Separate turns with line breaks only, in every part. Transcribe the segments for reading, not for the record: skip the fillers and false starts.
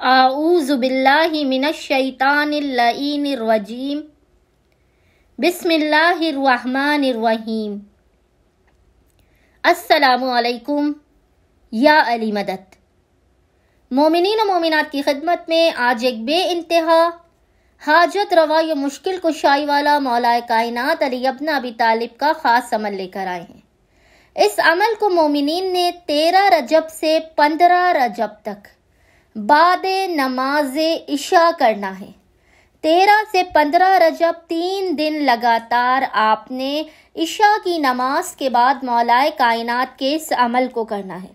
اعوذ باللہ من الشیطان اللعین الرجیم بسم اللہ الرحمن الرحیم۔ السلام علیکم یا علی مدد۔ مومنین و مومنات کی خدمت میں آج ایک بے انتہا حاجت روا و مشکل کشائی والا مولا کائنات علی ابن ابی طالب کا خاص عمل لے کر آئے ہیں۔ اس عمل کو مومنین نے 13 رجب سے 15 رجب تک بعد نماز عشاء کرنا ہے۔ 13 سے 15 رجب 3 دن لگاتار آپ نے عشاء کی نماز کے بعد مولا کائنات کے اس عمل کو کرنا ہے۔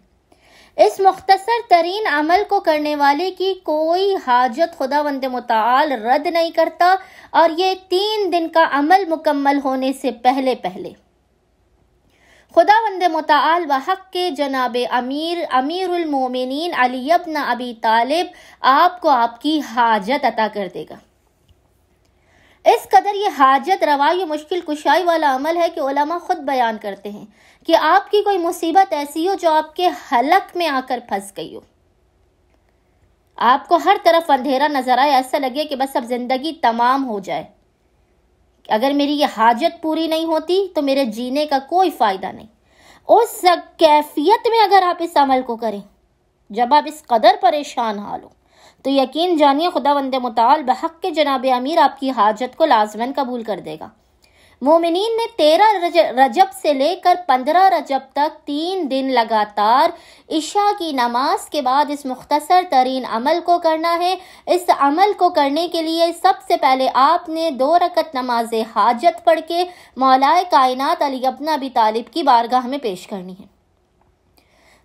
اس مختصر ترین عمل کو کرنے والے کی کوئی حاجت خداوند متعال رد نہیں کرتا، اور یہ 3 دن کا عمل مکمل ہونے سے پہلے خداوند متعال بحق کے جناب امیر المومنین علی ابن ابی طالب آپ کو آپ کی حاجت عطا کر دے گا۔ اس قدر یہ حاجت روا و مشکل کشائی والا عمل ہے کہ علماء خود بیان کرتے ہیں کہ آپ کی کوئی مصیبت ایسی ہو جو آپ کے حلق میں آ کر پھنس گئی ہو، آپ کو ہر طرف اندھیرا نظر آئے، ایسا لگے کہ بس اب زندگی تمام ہو جائے، اگر میری یہ حاجت پوری نہیں ہوتی تو میرے جینے کا کوئی فائدہ نہیں۔ اس کیفیت میں اگر آپ اس عمل کو کریں جب آپ اس قدر پریشان حال ہو، تو یقین جانیے خداوند متعال بحق کے جناب امیر آپ کی حاجت کو لازماً قبول کر دے گا۔ مومنین نے 13 رجب سے لے کر 15 رجب تک 3 دن لگاتار عشاء کی نماز کے بعد اس مختصر ترین عمل کو کرنا ہے۔ اس عمل کو کرنے کے لیے سب سے پہلے آپ نے 2 رکعت نماز حاجت پڑھ کے مولا کائنات علی ابن ابی طالب کی بارگاہ میں پیش کرنی ہے۔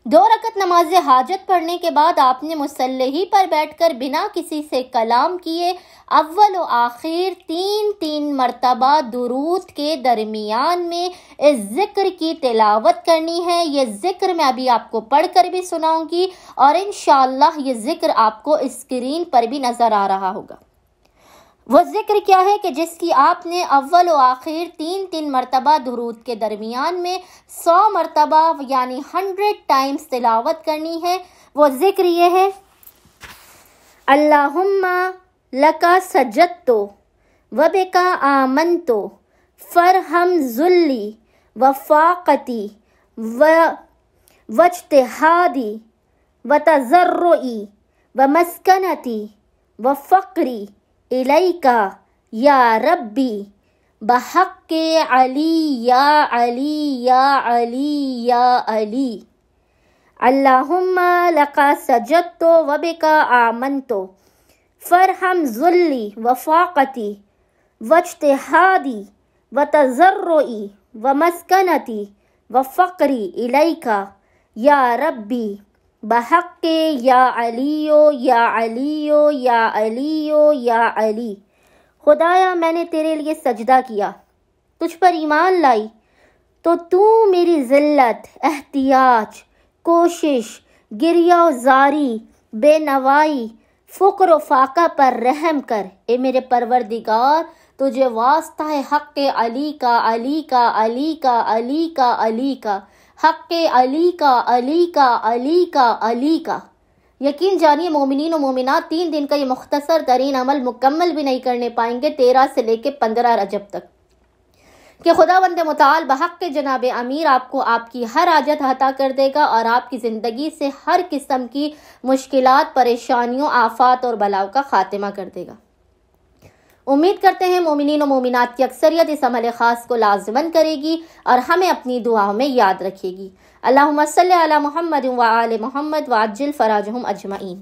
2 رکعت نماز حاجت پڑھنے کے بعد آپ نے مصلی پر بیٹھ کر بنا کسی سے کلام کیے اول و آخر 3 مرتبہ درود کے درمیان میں اس ذکر کی تلاوت کرنی ہے۔ یہ ذکر میں ابھی آپ کو پڑھ کر بھی سناؤں گی، اور انشاءاللہ یہ ذکر آپ کو اسکرین پر بھی نظر آ رہا ہوگا۔ وہ ذکر کیا ہے کہ جس کی آپ نے اول و آخر 3 مرتبہ درود کے درمیان میں 100 مرتبہ یعنی 100 ٹائمز تلاوت کرنی ہے۔ وہ ذکر یہ ہے: اللہم لکا سجدت وبکا آمنت فرحم ذلی وفاقتی واجتہادی وتضرعی ومسکنتی وفقری الیکا یا ربی بحق علی یا علی یا علی یا علی۔ اللہم لکا سجدت وبکا آمنت فرحم ذلی وفاقتی واجتہادی وتضرعی ومسکنتی وفقری الیکا یا ربی بحق یا علیو یا علیو یا علیو یا علی۔ خدایا میں نے تیرے لیے سجدہ کیا، تجھ پر ایمان لائی، تو تو میری ذلت، احتیاج، کوشش، گریہ و زاری، بے نوائی، فقر و فاقہ پر رحم کر۔ اے میرے پروردگار، تجھے واسطہ ہے حق علی کا، علی کا، علی کا، علی کا، علی کا، حق علی کا، علی کا، علی کا، علی کا۔ یقین جانیے مومنین و مومنات 3 دن کا یہ مختصر ترین عمل مکمل بھی نہیں کرنے پائیں گے 13 سے لے کے 15 رجب تک، کہ خداوند متعال بحق کے جناب امیر آپ کو آپ کی ہر حاجت عطا کر دے گا، اور آپ کی زندگی سے ہر قسم کی مشکلات، پریشانیوں، آفات اور بلاؤں کا خاتمہ کر دے گا۔ امید کرتے ہیں مومنین و مومنات کی اکثریت اس عمل خاص کو لازماً کرے گی اور ہمیں اپنی دعاؤں میں یاد رکھے گی۔ اللہم صلی علی محمد و آل محمد وعجل فراجہم اجمعین۔